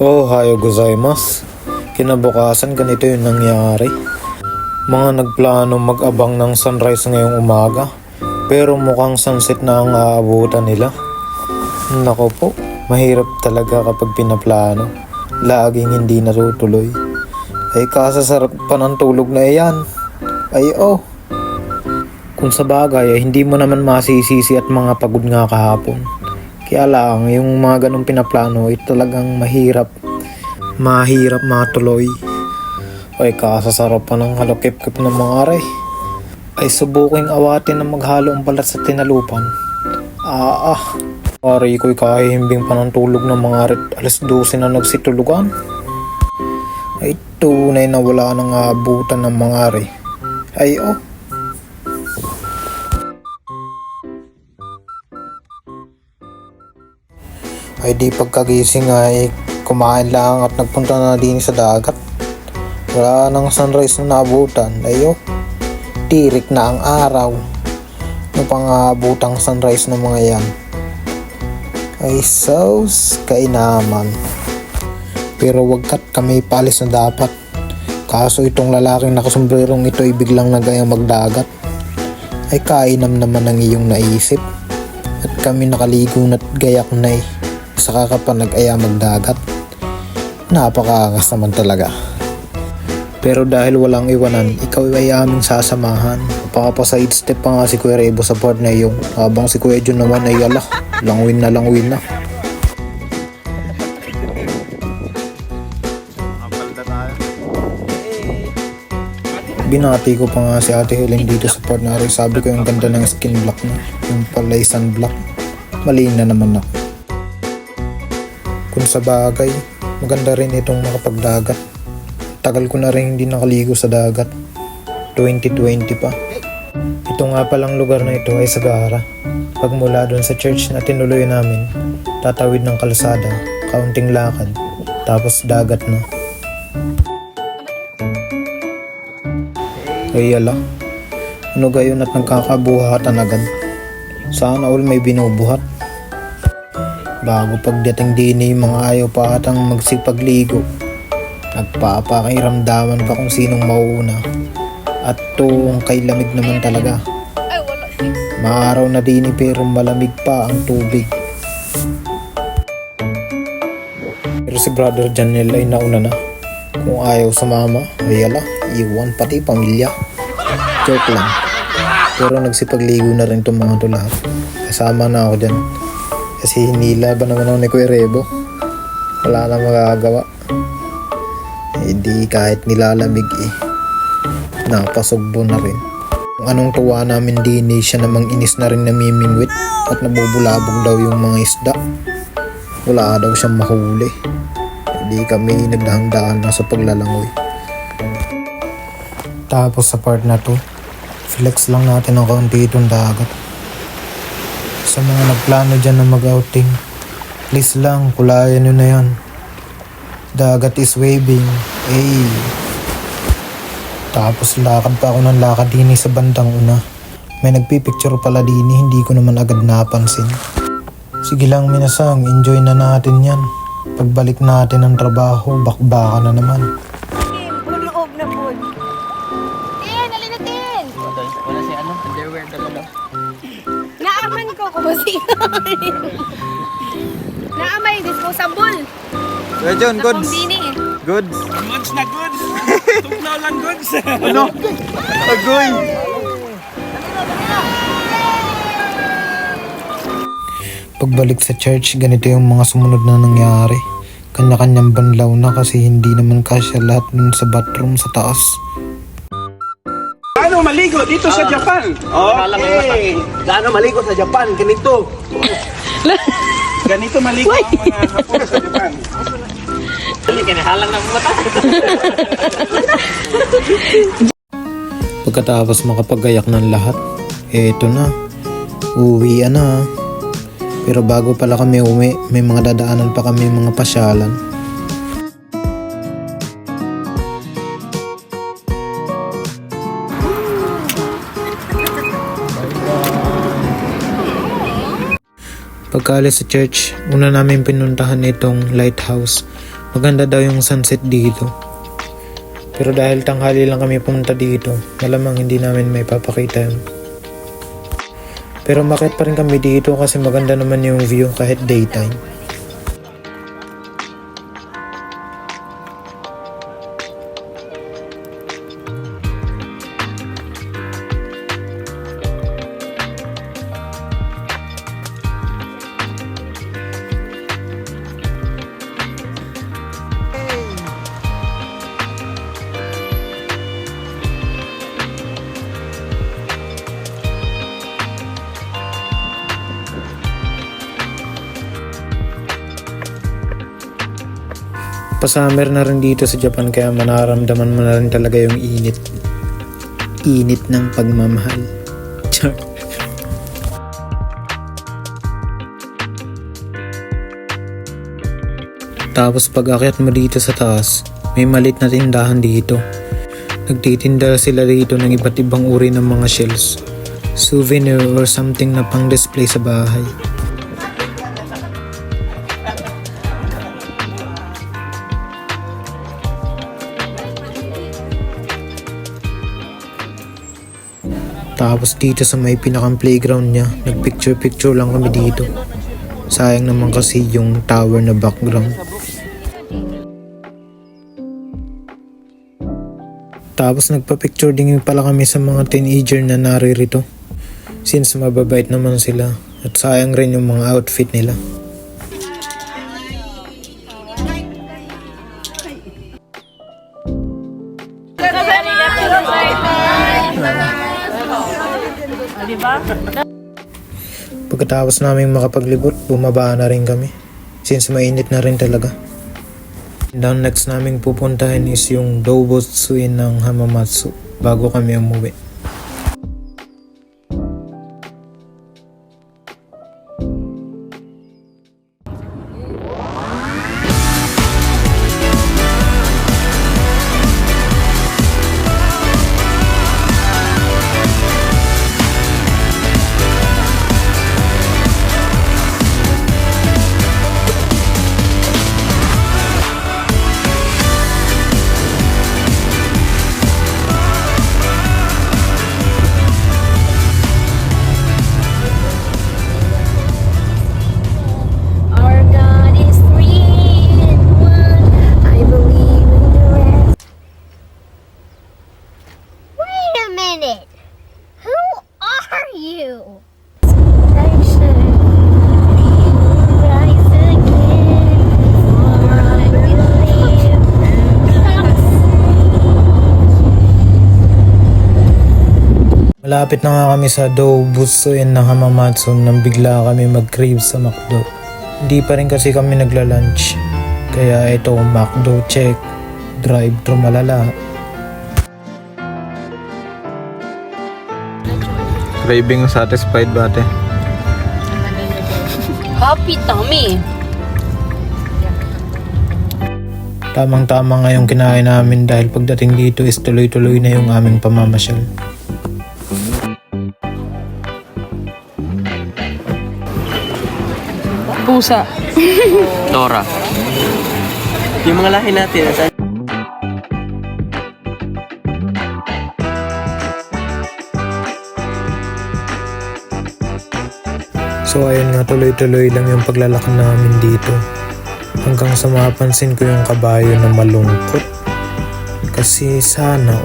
Ohayo gozaimasu. Kinabukasan ganito yung nangyari. Mga nagplano mag-abang ng sunrise ngayong umaga, pero mukhang sunset na ang aabutan nila. Nako po, mahirap talaga kapag pinaplano. Laging hindi natutuloy. Ay kasasarap pa ng tulog na iyan. Ay kung sa bagay ay hindi mo naman masisisi at mga pagod nga kahapon. Kaya lang yung mga ganong pinaplano ay talagang mahirap matuloy. Ay kasasarap pa ng halokip-kip ng mga aray. Ay subuking awatin na maghalo ang balat sa tinalupan. Aray ko'y kahihimbing pa ng tulog ng mga arit. Alas 12 na nagsitulugan. Ay tunay na wala nang aabutan ng mga aray. Ay di pagkagising ay kumain lang at nagpunta na din sa dagat. Wala nang sunrise na naabutan. Tirik na ang araw. Ano pang aabutang sunrise ng mga yan? Ay sauce kainaman. Pero wagkat kami palis na dapat. Kaso itong lalaking nakasombrerong ito ay biglang nagayang magdagat. Ay kainam naman ang iyong naisip. At kami nakaligo na't gayak na saka ka pa nag-aya magdagat. Napakaangas naman talaga. Pero dahil walang iwanan, ikaw ay aming sasamahan. Papapa-side step pa nga si Kuya Rebo sa part na iyong, habang si Kuya Jun naman ay langwin na. Binati ko pa nga si Ate Helen dito sa part na rin. Sabi ko yung ganda ng skin block na. Yung palay sunblock. Mali na naman ako. Kung sa bagay, maganda rin itong makapagdagat. Tagal ko na rin hindi nakaligo sa dagat. 2020 pa. Ito nga palang lugar na ito ay Sagara. Pagmula doon sa church na tinuloy namin, tatawid ng kalsada, kaunting lakad, tapos dagat na. Ay ano gayon at nagkakabuhatan agad. Sana all may binubuhat. Bago pagdating din yung mga ayaw pa atang magsipagligo. Nagpapakiramdaman pa kung sinong mauuna. At tuong kay lamig naman talaga. Maaraw na din pero malamig pa ang tubig. Pero si Brother Janel ay nauna na. Kung ayaw sumama, iwan pati pamilya. Joke lang. Pero nagsipagligo na rin itong mga to lahat. Kasama na ako dyan. Kasi hinila ba naman ako ni Kuya Rebo? Wala na magagawa. Hindi kahit nilalamig napasugbo na rin. Kung anong tuwa namin din siya namang inis na rin namimingwit at nabubulabog daw yung mga isda. Wala daw siyang mahuli. Hindi kami nagdahan-dahan na sa paglalangoy. Tapos sa part na to, flex lang natin ang kaunti itong dagat. Sa mga nagplano dyan na mag-outing, please lang, kulayan nyo na yan. Dagat is waving. Tapos lakad pa ako ng lakad din sa bandang una. May nagpipicture pala din, hindi ko naman agad napansin. Sige lang minasang, enjoy na natin yan. Pagbalik natin ng trabaho, bakbaka na naman. Loob na po. Nalinatin! Wala si underwear talaga. Naaman ko kumasi. Naamay, disposable. Kuya John, goods. Pambini Goods. Goods na goods! Tuklaw lang goods! Ano? Agoy! Pagbalik sa church, ganito yung mga sumunod na nangyari. Kanya-kanyang banlaw na kasi hindi naman kasya lahat dun sa bathroom sa taas. Paano maligo dito sa Japan? Okay! Gaano maligo sa Japan? Ganito. Ganito maligo ang mga hapon sa Japan. Kinahalang ng mata. Pagkatapos makapagayak ng lahat, eto na, uwi na. Pero bago pala kami uwi, may mga dadaanan pa kami mga pasyalan. Pagkaalis sa church, una namin pinuntahan itong lighthouse. Maganda daw yung sunset dito. Pero dahil tanghali lang kami pumunta dito, malamang hindi namin may papakita yun. Pero bakit pa rin kami dito kasi maganda naman yung view kahit daytime. Pa-summer na rin dito sa Japan kaya manaramdaman mo na rin talaga yung init. Init ng pagmamahal. Char. Tapos pag akyat mo dito sa taas, may malit na tindahan dito. Nagtitinda sila dito ng iba't ibang uri ng mga shells, souvenir or something na pang display sa bahay. Tapos dito sa may pinakang playground niya, nagpicture-picture lang kami dito. Sayang naman kasi yung tower na background. Tapos nagpa-picture din pala kami sa mga teenager na naririto. Since mababait naman sila at sayang rin yung mga outfit nila. Pagkatapos namin makapaglibot, bumaba na rin kami. Since mainit na rin talaga. Down next naming pupuntahin is yung Dobotsuin ng Hamamatsu bago kami umuwi. Our God is three in one. I believe in the rest. Wait a minute. Who are you? Rise again, for I believe. Malapit na nga kami sa Dobotsuin ng Hamamatsu nang bigla kami mag-crave sa McDo. Hindi pa rin kasi kami nagla-lunch. Kaya ito, McDo check, drive-thru malala. Craving satisfied ba ate? Happy tummy. Tamang-tama nga yung kinain namin dahil pagdating dito is tuloy-tuloy na yung aming pamamasyal. Pusa. Dora. Yung mga lahi natin, nasa So ayun nga, tuloy-tuloy lang yung paglalakad namin dito. Hanggang sa mapansin ko yung kabayo na malungkot. Kasi sana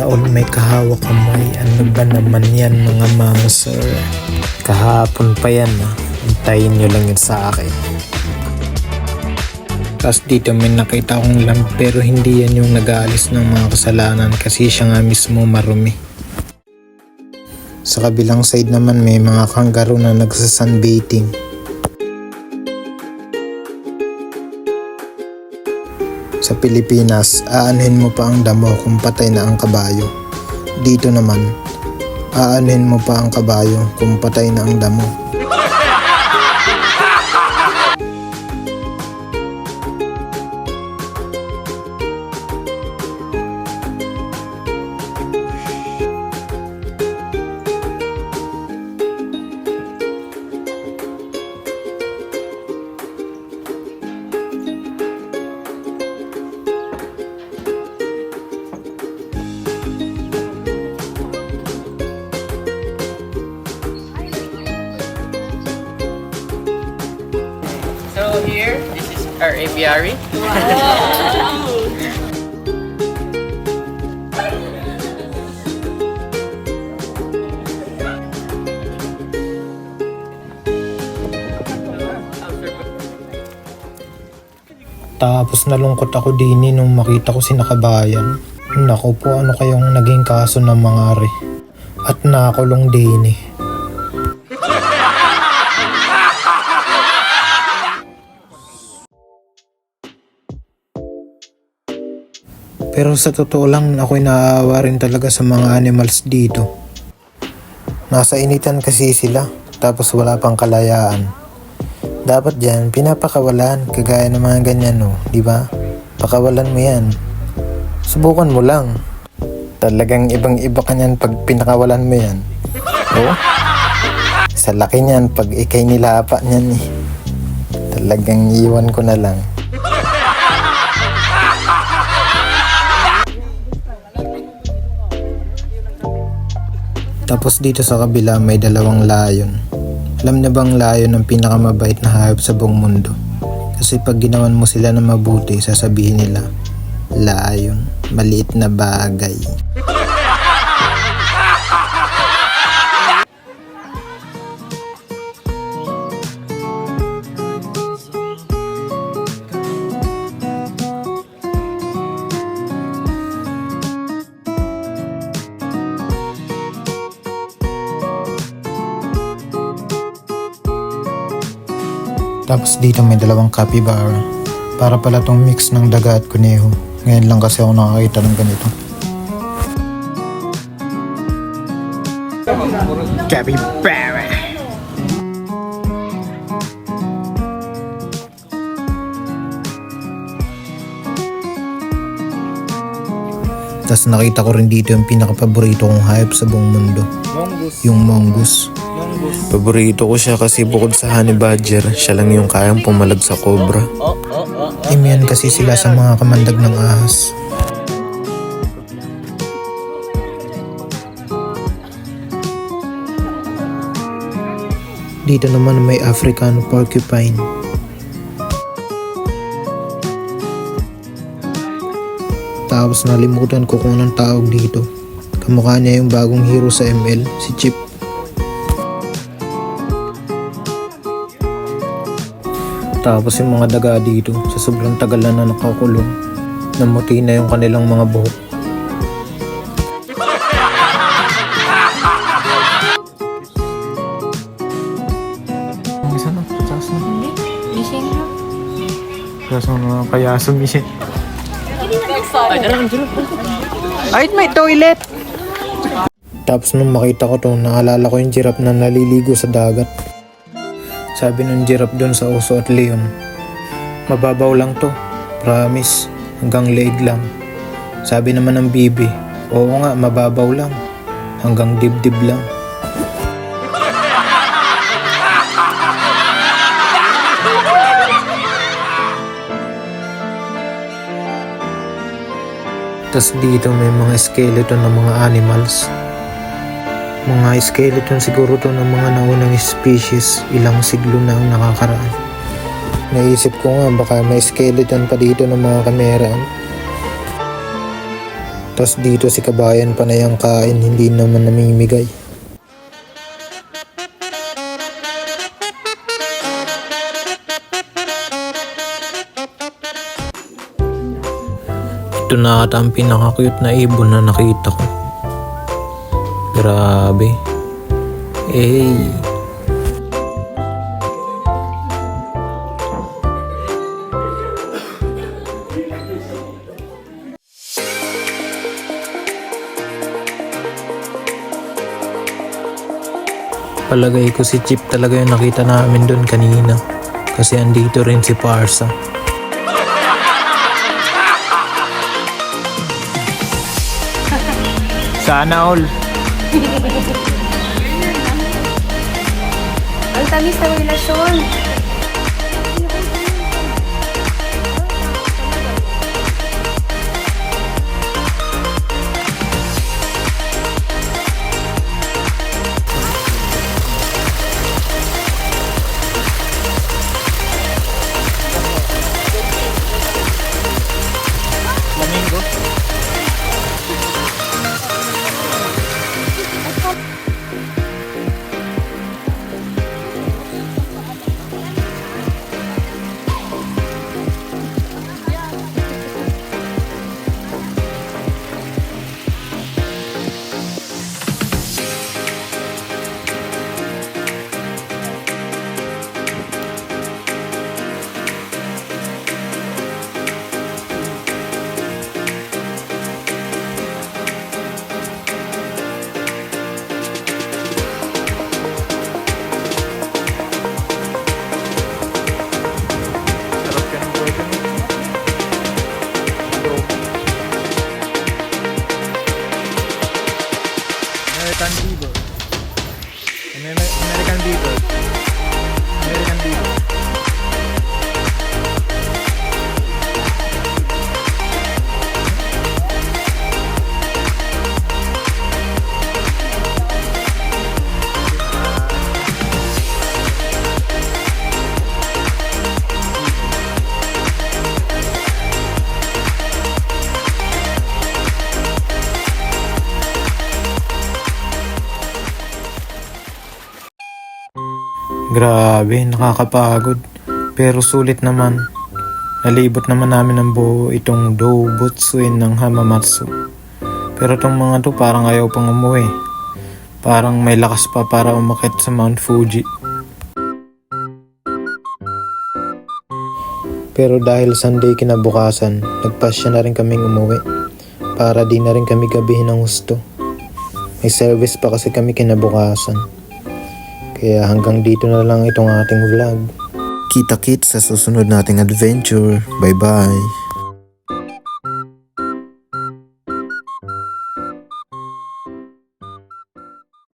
all may kahawak kamay. Ano ba naman yan mga master? Kahapon pa yan ah. Hintayin nyo lang yun sa akin. Tapos dito may nakita akong lamp pero hindi yan yung nag-aalis ng mga kasalanan kasi siya nga mismo marumi. Sa kabilang side naman may mga kangaroo na nagsasunbathing. Sa Pilipinas, aanhin mo pa ang damo kung patay na ang kabayo. Dito naman, aanhin mo pa ang kabayo kung patay na ang damo. So here, this is our aviary. Tapos nalungkot ako din nung makita ko si Nakabayan. Naku po, ano kayong naging kaso ng mga ari. At nakulong din eh. Pero sa totoo lang, ako'y naaawa rin talaga sa mga animals dito. Nasa initan kasi sila, tapos wala pang kalayaan. Dapat dyan, pinapakawalan, kagaya ng mga ganyan, no? Di ba? Pakawalan mo yan. Subukan mo lang. Talagang ibang-iba ka niyan pag pinakawalan mo yan. Oh? Sa laki niyan, pag ikay nilapa niyan eh. Talagang iwan ko na lang. Tapos dito sa kabila may dalawang layon. Alam niyo bang layon ang pinakamabait na hayop sa buong mundo? Kasi pag ginawan mo sila na mabuti, sasabihin nila, layon, maliit na bagay. Tapos dito may dalawang capybara. Para pala tong mix ng daga at kuneho. Ngayon lang kasi ako nakakita ng ganito. Capybara! Tapos nakita ko rin dito yung pinakapaborito kong hayop sa buong mundo. Yung mongoose. Paborito ko siya kasi bukod sa honey badger, siya lang yung kayang pumalag sa cobra. Immune kasi sila sa mga kamandag ng ahas. Dito naman may African porcupine. Tapos nalimutan ko kung anong tawag dito. Kamukha niya yung bagong hero sa ML, si Chip. Tapos yung mga daga dito, sa sobrang tagal na nakakulong, namuti na yung kanilang mga buhok. Isa na, sas na. Gising na. Sas na kaya sumisip. Ay, may toilet! Tapos nung makita ko to, naalala ko yung giraffe na naliligo sa dagat. Sabi ng giraffe doon sa oso at leon, mababaw lang to, promise, hanggang leeg lang. Sabi naman ng bibi, oo nga, mababaw lang, hanggang dibdib lang. Tapos dito may mga skeleton ng mga animals. Mga skeleton siguro to ng mga naunang species, ilang siglo na ang nakakaraan. Naisip ko nga baka may skeleton pa dito ng mga kameraan. Tapos dito si kabayan pa na yung kain, hindi naman namimigay. Ito na ata ang pinaka-cute na ibon na nakita ko. Grabe. Hey. Palagay ko si Chip talaga yung nakita namin doon kanina. Kasi andito rin si Parsa. Sana all. Ang tamis ng relasyon. Grabe, nakakapagod. Pero sulit naman. Nalibot naman namin ng buo itong Dobutsuin ng Hamamatsu. Pero itong mga to parang ayaw pang umuwi. Parang may lakas pa para umakyat sa Mount Fuji. Pero dahil Sunday kinabukasan, nagpasya na rin kaming umuwi para di na rin kami gabihin ng gusto. May service pa kasi kami kinabukasan. Kaya hanggang dito na lang itong ating vlog. Kita-kits sa susunod nating adventure. Bye-bye.